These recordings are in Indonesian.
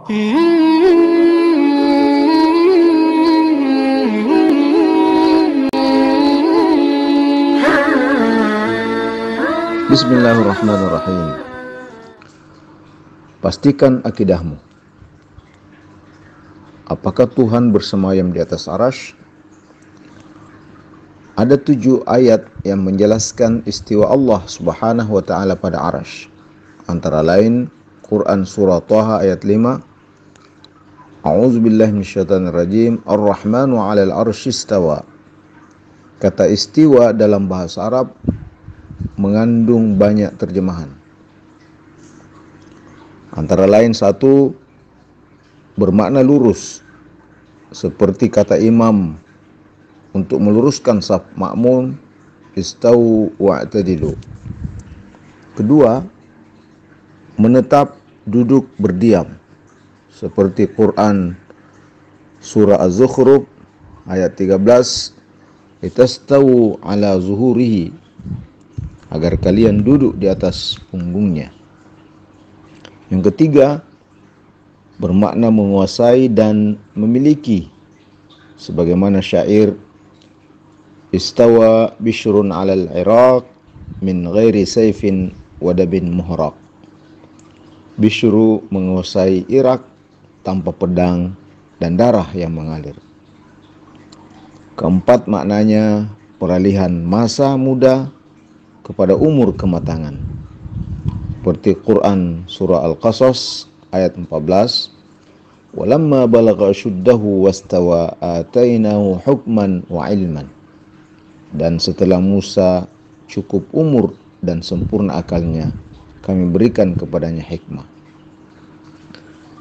Bismillahirrahmanirrahim. Pastikan akidahmu. Apakah Tuhan bersemayam di atas arasy? Ada 7 ayat yang menjelaskan istiwa Allah subhanahu wa ta'ala pada arasy. Antara lain Quran surah Thaha ayat 5. A'udzubillahi minasyaitonirrajim. Ar-Rahmanu 'alal arsy istawa. Kata istiwa dalam bahasa Arab mengandung banyak terjemahan. Antara lain 1, bermakna lurus, seperti kata imam untuk meluruskan saf makmum, istawu wa'tadilu. 2, menetap, duduk, berdiam, seperti Quran surah Az-Zukhruf ayat 13, itastawu ala zuhurihi, agar kalian duduk di atas punggungnya. Yang 3, bermakna menguasai dan memiliki, sebagaimana syair istawa bishrun alal iraq min ghairi sayfin wadabin muhraq. Bishru menguasai Irak tanpa pedang dan darah yang mengalir. 4, maknanya peralihan masa muda kepada umur kematangan, seperti Quran surah Al-Qasas ayat 14, walamma balagha asyuddahu wastawa atainahu hukman wa ilman. Dan setelah Musa cukup umur dan sempurna akalnya, kami berikan kepadanya hikmah.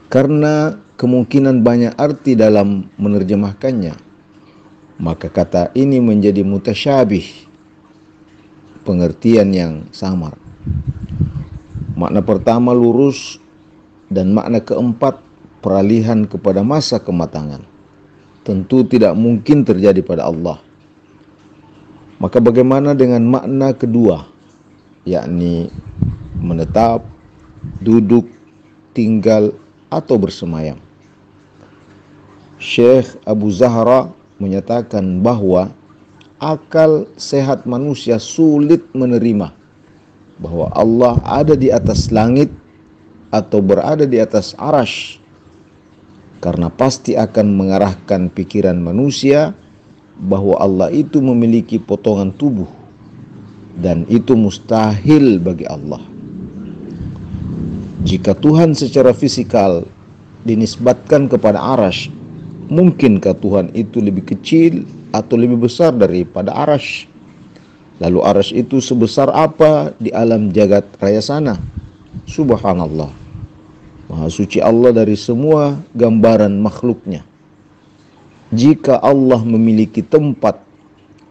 Karena kemungkinan banyak arti dalam menerjemahkannya, maka kata ini menjadi mutasyabih, pengertian yang samar. Makna pertama lurus, dan makna keempat peralihan kepada masa kematangan. Tentu tidak mungkin terjadi pada Allah. Maka bagaimana dengan makna kedua, yakni menetap, duduk, tinggal, atau bersemayam? Syekh Abu Zahra menyatakan bahwa akal sehat manusia sulit menerima bahwa Allah ada di atas langit atau berada di atas arasy, karena pasti akan mengarahkan pikiran manusia bahwa Allah itu memiliki potongan tubuh, dan itu mustahil bagi Allah. Jika Tuhan secara fisikal dinisbatkan kepada arasy, mungkinkah Tuhan itu lebih kecil atau lebih besar daripada arasy? Lalu arasy itu sebesar apa di alam jagat raya sana? Subhanallah, Maha suci Allah dari semua gambaran makhluknya. Jika Allah memiliki tempat,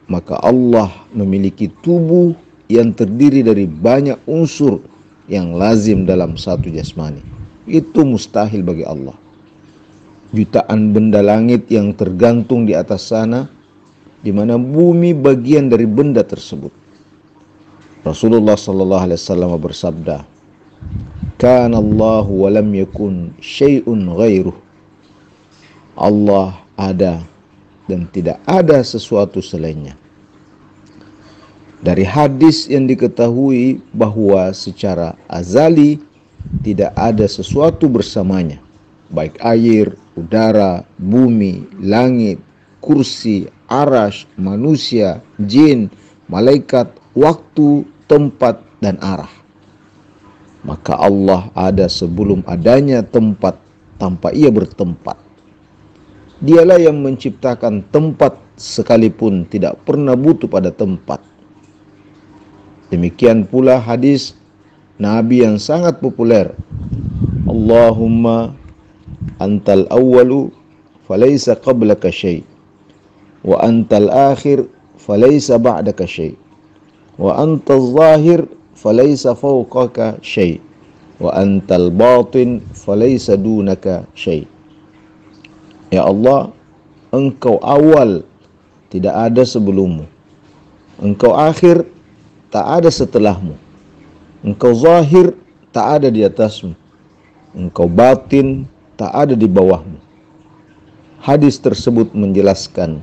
maka Allah memiliki tubuh yang terdiri dari banyak unsur yang lazim dalam satu jasmani. Itu mustahil bagi Allah. Jutaan benda langit yang tergantung di atas sana, di mana bumi bagian dari benda tersebut. Rasulullah sallallahu alaihi wasallam bersabda, "Kana Allah wa lam yakun syai'un ghairuh." Allah ada dan tidak ada sesuatu selainnya. Dari hadis yang diketahui bahwa secara azali tidak ada sesuatu bersamanya, baik air, udara, bumi, langit, kursi, arasy, manusia, jin, malaikat, waktu, tempat, dan arah. Maka Allah ada sebelum adanya tempat tanpa ia bertempat. Dialah yang menciptakan tempat sekalipun tidak pernah butuh pada tempat. Demikian pula hadis Nabi yang sangat populer, Allahumma antal awwalu falaysa qablaka syai' wa antal akhir falaysa ba'daka syai' wa antal zahir falaysa fawqaka syai' wa antal batin falaysa dunaka syai'. Ya Allah, Engkau awal, tidak ada sebelummu. Engkau akhir, tak ada setelahmu. Engkau zahir, tak ada di atasmu. Engkau batin, tak ada di bawahmu. Hadis tersebut menjelaskan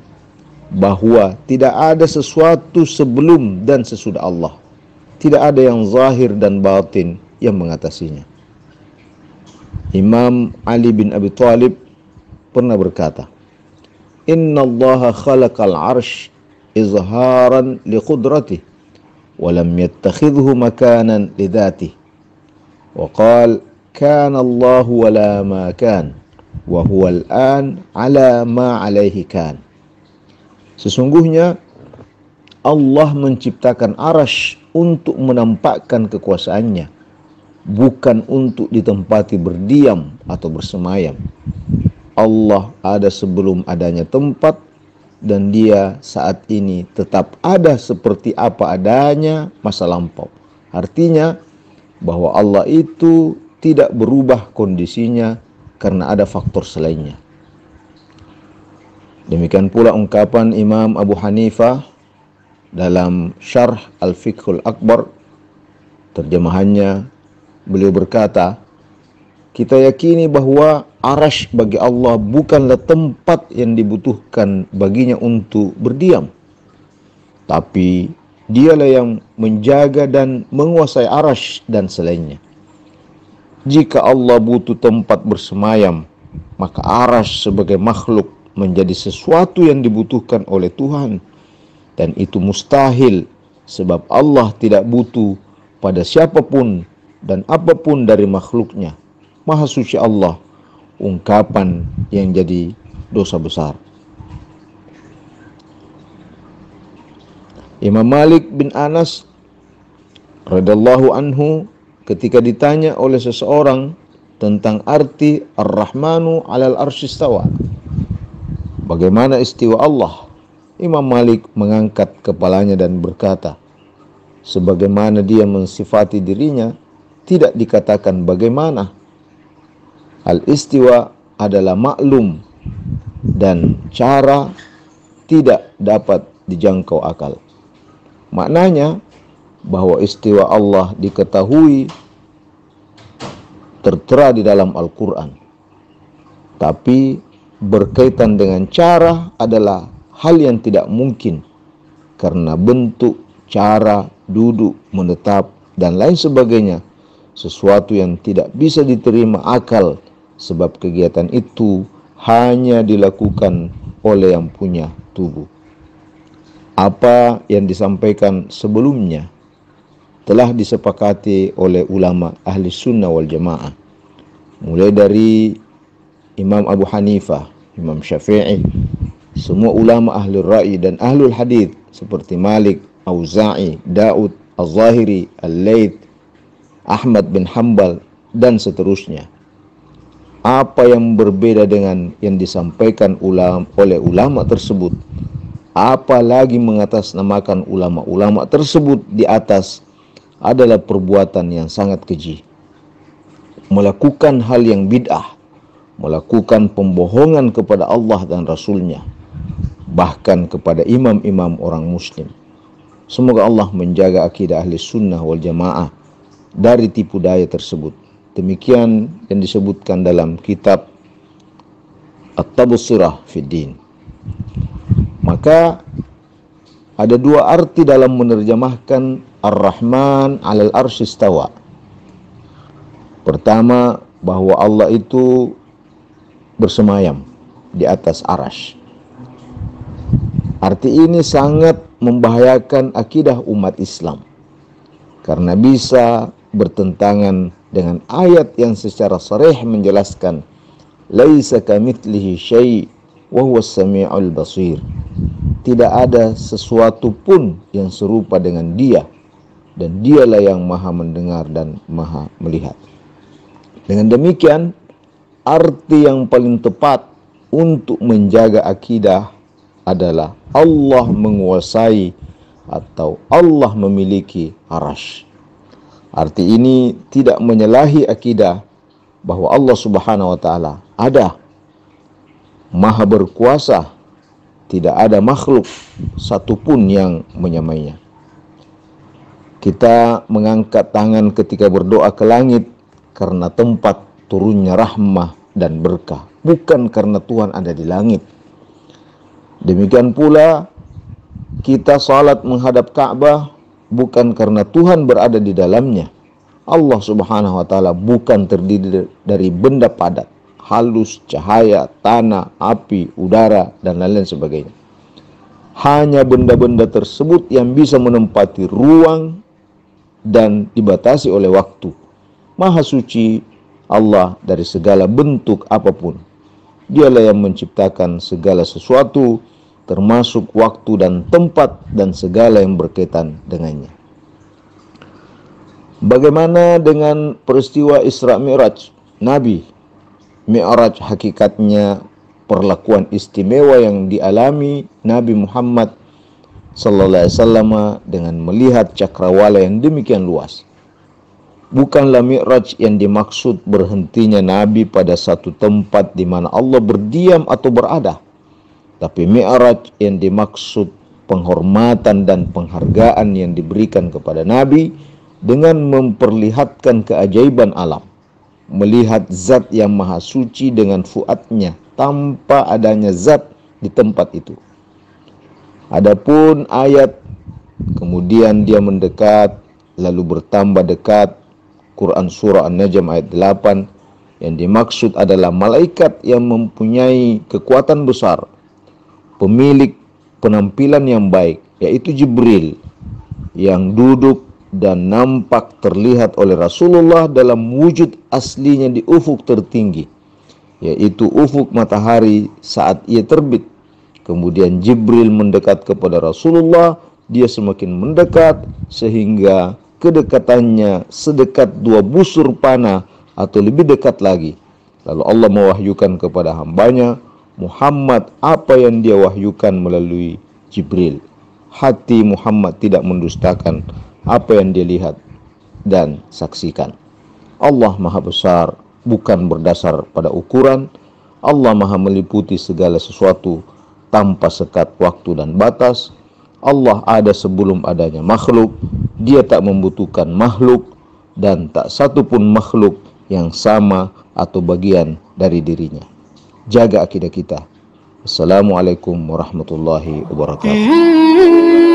bahwa tidak ada sesuatu sebelum dan sesudah Allah. Tidak ada yang zahir dan batin yang mengatasinya. Imam Ali bin Abi Thalib pernah berkata, "Inna Allah khalaqal arsh izharan liqudratih, wa lam yattakhidhu makanan lidhatih. Wa qala, kana Allah wa la ma kan, wa huwa al-an ala ma alaihi kan." Sesungguhnya Allah menciptakan arasy untuk menampakkan kekuasaannya, bukan untuk ditempati berdiam atau bersemayam. Allah ada sebelum adanya tempat, dan dia saat ini tetap ada seperti apa adanya masa lampau. Artinya bahwa Allah itu tidak berubah kondisinya karena ada faktor selainnya. Demikian pula ungkapan Imam Abu Hanifah dalam Syarh Al-Fiqhul Akbar. Terjemahannya, beliau berkata, kita yakini bahwa arasy bagi Allah bukanlah tempat yang dibutuhkan baginya untuk berdiam, tapi dialah yang menjaga dan menguasai arasy dan selainnya. Jika Allah butuh tempat bersemayam, maka arasy sebagai makhluk menjadi sesuatu yang dibutuhkan oleh Tuhan, dan itu mustahil sebab Allah tidak butuh pada siapapun dan apapun dari makhluknya. Maha suci Allah, ungkapan yang jadi dosa besar. Imam Malik bin Anas radhiyallahu anhu ketika ditanya oleh seseorang tentang arti Ar-Rahmanu 'alal arsy istawa, bagaimana istiwa Allah, Imam Malik mengangkat kepalanya dan berkata, sebagaimana dia mensifati dirinya, tidak dikatakan bagaimana. Al-istiwa adalah maklum dan cara tidak dapat dijangkau akal. Maknanya bahwa istiwa Allah diketahui tertera di dalam Al-Quran, tapi berkaitan dengan cara adalah hal yang tidak mungkin karena bentuk, cara, duduk, menetap, dan lain sebagainya sesuatu yang tidak bisa diterima akal, sebab kegiatan itu hanya dilakukan oleh yang punya tubuh. Apa yang disampaikan sebelumnya telah disepakati oleh ulama ahli sunnah wal jamaah, mulai dari Imam Abu Hanifah, Imam Syafi'i, semua ulama ahli ra'i dan ahlul hadith seperti Malik, Auza'i, Daud, Az-Zahiri, Al-Laits, Ahmad bin Hanbal, dan seterusnya. Apa yang berbeda dengan yang disampaikan oleh ulama tersebut, apalagi mengatasnamakan ulama-ulama tersebut di atas, adalah perbuatan yang sangat keji. Melakukan hal yang bid'ah, melakukan pembohongan kepada Allah dan Rasulnya, bahkan kepada imam-imam orang muslim. Semoga Allah menjaga akidah ahli sunnah wal jamaah dari tipu daya tersebut. Demikian yang disebutkan dalam kitab At-Tabsirah fid Din. Maka ada dua arti dalam menerjemahkan Ar-Rahman 'alal arsy istawa. Pertama, bahwa Allah itu bersemayam di atas arasy. Arti ini sangat membahayakan akidah umat Islam karena bisa bertentangan dengan ayat yang secara sharih menjelaskan laisa kamitslihi syai' wa huwas samiul basir. Tidak ada sesuatu pun yang serupa dengan Dia, dan Dialah yang Maha mendengar dan Maha melihat. Dengan demikian, arti yang paling tepat untuk menjaga akidah adalah Allah menguasai atau Allah memiliki arasy. Arti ini tidak menyalahi akidah bahwa Allah Subhanahu wa taala ada, Maha berkuasa, tidak ada makhluk satupun yang menyamainya. Kita mengangkat tangan ketika berdoa ke langit karena tempat turunnya rahmah dan berkah, bukan karena Tuhan ada di langit. Demikian pula kita salat menghadap Ka'bah bukan karena Tuhan berada di dalamnya. Allah Subhanahu wa taala bukan terdiri dari benda padat, halus, cahaya, tanah, api, udara, dan lain-lain sebagainya. Hanya benda-benda tersebut yang bisa menempati ruang dan dibatasi oleh waktu. Maha suci Allah dari segala bentuk apapun. Dialah yang menciptakan segala sesuatu, termasuk waktu dan tempat dan segala yang berkaitan dengannya. Bagaimana dengan peristiwa Isra Mi'raj Nabi? Mi'raj hakikatnya perlakuan istimewa yang dialami Nabi Muhammad sallallahu alaihi wasallam dengan melihat cakrawala yang demikian luas. Bukanlah Mi'raj yang dimaksud berhentinya Nabi pada satu tempat di mana Allah berdiam atau berada. Tapi Mi'raj yang dimaksud penghormatan dan penghargaan yang diberikan kepada Nabi dengan memperlihatkan keajaiban alam, melihat zat yang maha suci dengan fuadnya tanpa adanya zat di tempat itu. Adapun ayat kemudian dia mendekat lalu bertambah dekat, Quran surah An-Najm ayat 8, yang dimaksud adalah malaikat yang mempunyai kekuatan besar, pemilik penampilan yang baik, yaitu Jibril, yang duduk dan nampak terlihat oleh Rasulullah dalam wujud aslinya di ufuk tertinggi, yaitu ufuk matahari saat ia terbit. Kemudian Jibril mendekat kepada Rasulullah, dia semakin mendekat sehingga kedekatannya sedekat 2 busur panah atau lebih dekat lagi. Lalu Allah mewahyukan kepada hambanya Muhammad apa yang dia wahyukan melalui Jibril. Hati Muhammad tidak mendustakan apa yang dia lihat dan saksikan. Allah maha besar, bukan berdasar pada ukuran. Allah maha meliputi segala sesuatu tanpa sekat waktu dan batas. Allah ada sebelum adanya makhluk. Dia tak membutuhkan makhluk, dan tak satu pun makhluk yang sama atau bagian dari dirinya. Jaga akidah kita. Assalamualaikum warahmatullahi wabarakatuh.